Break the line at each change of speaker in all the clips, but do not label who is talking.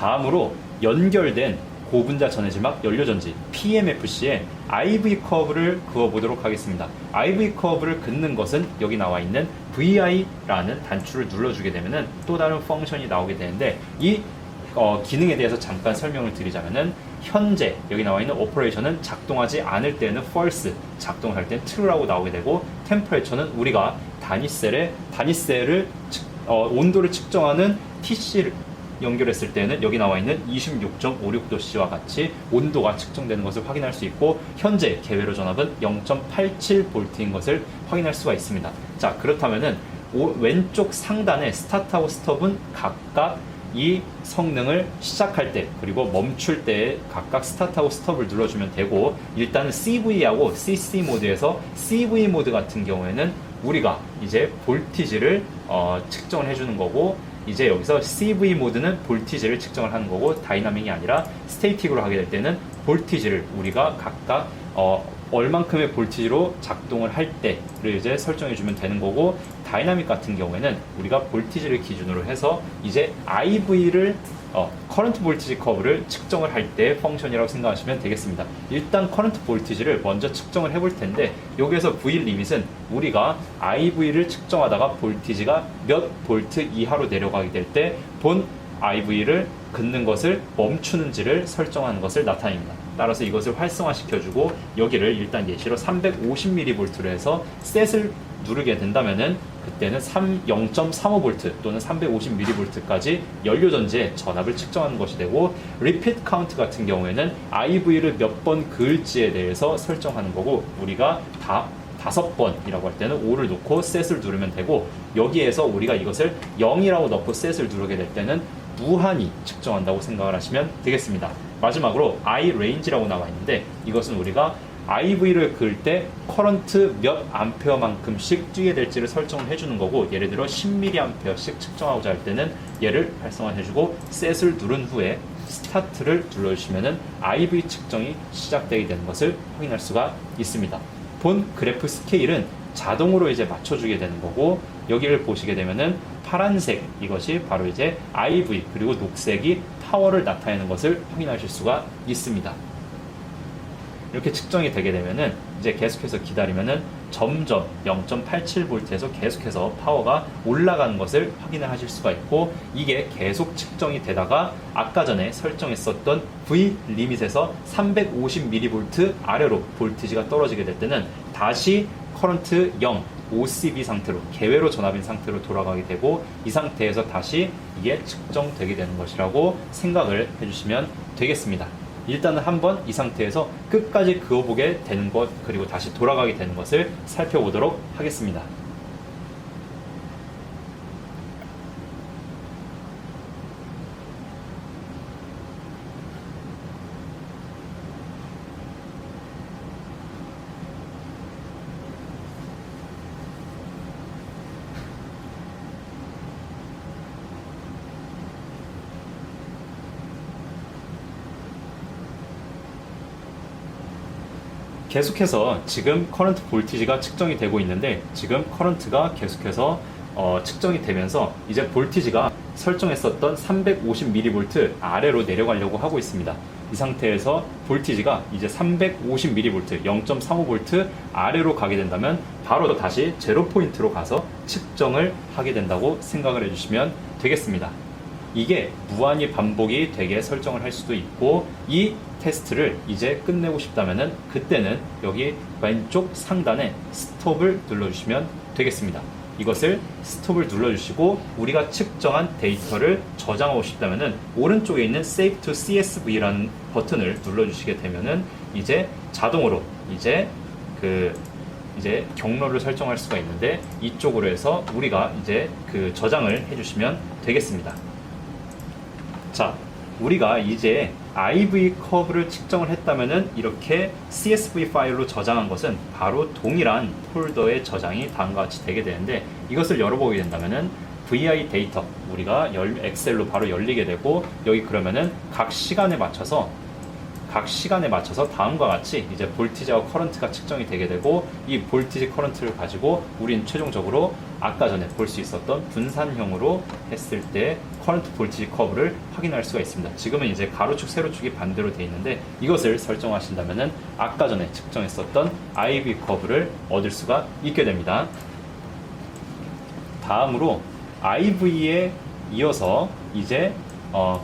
다음으로 연결된 고분자 전해질막 연료전지 PMFC에 IV 커브를 그어보도록 하겠습니다. IV 커브를 긋는 것은 여기 나와 있는 VI라는 단추를 눌러주게 되면은 또 다른 펑션이 나오게 되는데 이 기능에 대해서 잠깐 설명을 드리자면은 현재 여기 나와 있는 오퍼레이션은 작동하지 않을 때는 false, 작동할 때는 true라고 나오게 되고 temperature는 우리가 단위셀을 온도를 측정하는 TC를 연결했을 때는 여기 나와 있는 26.56도씨와 같이 온도가 측정되는 것을 확인할 수 있고 현재 개회로 전압은 0.87V인 것을 확인할 수가 있습니다. 자, 그렇다면은 왼쪽 상단의 스타트하고 스톱은 각각 이 성능을 시작할 때 그리고 멈출 때에 각각 스타트하고 스톱을 눌러주면 되고 일단은 CV하고 CC 모드에서 CV 모드 같은 경우에는 우리가 이제 볼티지를 측정을 해주는 거고 이제 여기서 CV 모드는 볼티지를 측정을 하는 거고 다이나믹이 아니라 스테이틱으로 하게 될 때는 볼티지를 우리가 각각 얼만큼의 볼티지로 작동을 할 때를 이제 설정해 주면 되는 거고 다이나믹 같은 경우에는 우리가 볼티지를 기준으로 해서 이제 IV를 커런트 볼티지 커브를 측정을 할 때 펑션이라고 생각하시면 되겠습니다. 일단 커런트 볼티지를 먼저 측정을 해볼 텐데 여기에서 V 리밋은 우리가 IV를 측정하다가 볼티지가 몇 볼트 이하로 내려가게 될 때 본 IV를 긋는 것을 멈추는지를 설정하는 것을 나타냅니다. 따라서 이것을 활성화시켜주고 여기를 일단 예시로 350mV로 해서 셋을 누르게 된다면은 그때는 0.35V 또는 350mV까지 연료전지의 전압을 측정하는 것이 되고 repeat count 같은 경우에는 IV를 몇 번 그을지에 대해서 설정하는 거고 우리가 다 5번이라고 할 때는 5를 놓고 셋을 누르면 되고 여기에서 우리가 이것을 0이라고 넣고 셋을 누르게 될 때는 무한히 측정한다고 생각을 하시면 되겠습니다. 마지막으로 I range라고 나와 있는데 이것은 우리가 IV를 그을 때 커런트 몇 암페어만큼씩 뛰게 될지를 설정을 해주는 거고 예를 들어 10mA씩 측정하고자 할 때는 얘를 활성화해주고 셋을 누른 후에 스타트를 눌러주시면은 IV 측정이 시작되게 되는 것을 확인할 수가 있습니다. 본 그래프 스케일은 자동으로 이제 맞춰주게 되는 거고 여기를 보시게 되면은 파란색 이것이 바로 이제 IV 그리고 녹색이 파워를 나타내는 것을 확인하실 수가 있습니다. 이렇게 측정이 되게 되면은 이제 계속해서 기다리면은 점점 0.87V에서 계속해서 파워가 올라가는 것을 확인을 하실 수가 있고 이게 계속 측정이 되다가 아까 전에 설정했었던 V 리밋에서 350mV 아래로 볼티지가 떨어지게 될 때는 다시 커런트 0 OCB 상태로 개회로 전압인 상태로 돌아가게 되고 이 상태에서 다시 이게 측정되게 되는 것이라고 생각을 해주시면 되겠습니다. 일단은 한번 이 상태에서 끝까지 그어보게 되는 것 그리고 다시 돌아가게 되는 것을 살펴보도록 하겠습니다. 계속해서 지금 커런트 볼티지가 측정이 되고 있는데 지금 커런트가 계속해서 측정이 되면서 이제 볼티지가 설정했었던 350mV 아래로 내려가려고 하고 있습니다. 이 상태에서 볼티지가 이제 350mV, 0.35V 아래로 가게 된다면 바로 다시 제로 포인트로 가서 측정을 하게 된다고 생각을 해주시면 되겠습니다. 이게 무한히 반복이 되게 설정을 할 수도 있고 이 테스트를 이제 끝내고 싶다면은 그때는 여기 왼쪽 상단에 스톱을 눌러주시면 되겠습니다. 이것을 스톱을 눌러주시고 우리가 측정한 데이터를 저장하고 싶다면은 오른쪽에 있는 Save to CSV라는 버튼을 눌러주시게 되면은 이제 자동으로 이제 경로를 설정할 수가 있는데 이쪽으로 해서 우리가 이제 저장을 해주시면 되겠습니다. 자, 우리가 이제 IV 커브를 측정을 했다면은 이렇게 CSV 파일로 저장한 것은 바로 동일한 폴더에 저장이 다음과 같이 되게 되는데 이것을 열어보게 된다면은 VI 데이터 우리가 엑셀로 바로 열리게 되고 여기 그러면은 각 시간에 맞춰서 다음과 같이 이제 볼티지와 커런트가 측정이 되게 되고 이 볼티지 커런트를 가지고 우린 최종적으로 아까 전에 볼 수 있었던 분산형으로 했을 때 커런트 볼티지 커브를 확인할 수가 있습니다. 지금은 이제 가로축, 세로축이 반대로 되어 있는데 이것을 설정하신다면은 아까 전에 측정했었던 IV 커브를 얻을 수가 있게 됩니다. 다음으로 IV에 이어서 이제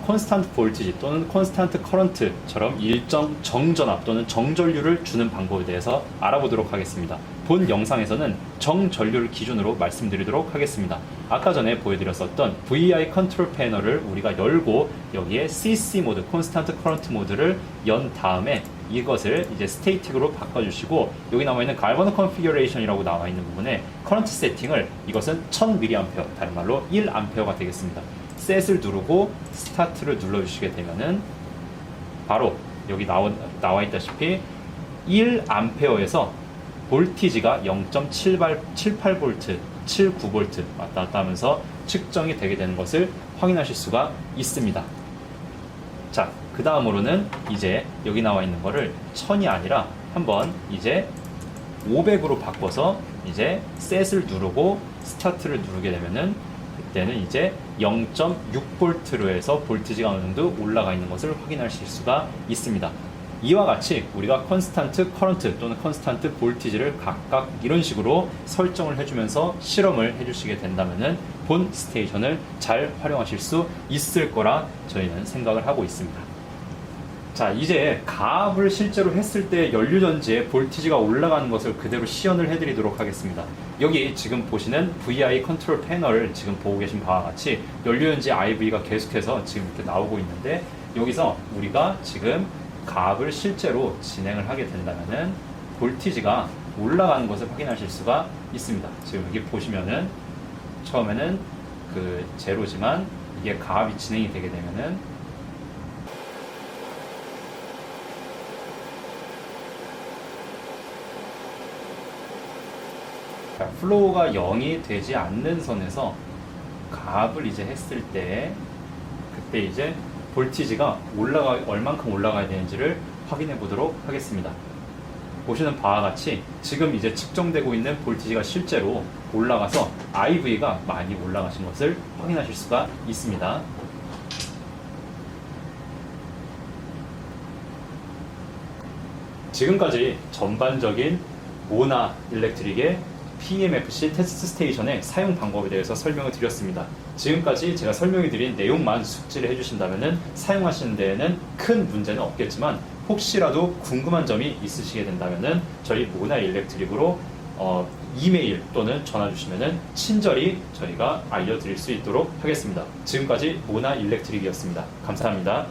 콘스탄트 볼티지 또는 콘스탄트 커런트처럼 일정 정전압 또는 정전류를 주는 방법에 대해서 알아보도록 하겠습니다. 본 영상에서는 정전류를 기준으로 말씀드리도록 하겠습니다. 아까 전에 보여드렸었던 VI 컨트롤 패널을 우리가 열고 여기에 CC 모드, 콘스탄트 커런트 모드를 연 다음에 이것을 이제 스테이틱으로 바꿔주시고 여기 나와 있는 갈버너 컨피규레이션이라고 나와 있는 부분에 커런트 세팅을 이것은 1000mA, 다른 말로 1A가 되겠습니다. 셋을 누르고 스타트를 눌러주시게 되면은 바로 여기 나와 있다시피 1A에서 볼티지가 0.78V, 79V 왔다 갔다 하면서 측정이 되게 되는 것을 확인하실 수가 있습니다. 자, 그 다음으로는 이제 여기 나와 있는 거를 1000이 아니라 한번 이제 500으로 바꿔서 이제 셋을 누르고 스타트를 누르게 되면은 그때는 이제 0.6V로 해서 볼티지가 어느 정도 올라가 있는 것을 확인하실 수가 있습니다. 이와 같이 우리가 컨스탄트 커런트 또는 컨스탄트 볼티지를 각각 이런 식으로 설정을 해주면서 실험을 해주시게 된다면은 본 스테이션을 잘 활용하실 수 있을 거라 저희는 생각을 하고 있습니다. 자, 이제 가압을 실제로 했을 때 연료전지에 볼티지가 올라가는 것을 그대로 시연을 해드리도록 하겠습니다. 여기 지금 보시는 VI 컨트롤 패널을 지금 보고 계신 바와 같이 연료전지 IV가 계속해서 지금 이렇게 나오고 있는데 여기서 우리가 지금 가압을 실제로 진행을 하게 된다면은 볼티지가 올라가는 것을 확인하실 수가 있습니다. 지금 여기 보시면은 처음에는 그 제로지만 이게 가압이 진행이 되게 되면은 플로우가 0이 되지 않는 선에서 가압을 이제 했을 때 그때 이제 볼티지가 얼만큼 올라가야 되는지를 확인해 보도록 하겠습니다. 보시는 바와 같이 지금 이제 측정되고 있는 볼티지가 실제로 올라가서 IV가 많이 올라가신 것을 확인하실 수가 있습니다. 지금까지 전반적인 모나 일렉트릭의 PEMFC 테스트 스테이션의 사용 방법에 대해서 설명을 드렸습니다. 지금까지 제가 설명해 드린 내용만 숙지를 해주신다면 사용하시는 데에는 큰 문제는 없겠지만 혹시라도 궁금한 점이 있으시게 된다면 저희 모나 일렉트릭으로 이메일 또는 전화 주시면 친절히 저희가 알려드릴 수 있도록 하겠습니다. 지금까지 모나 일렉트릭이었습니다. 감사합니다.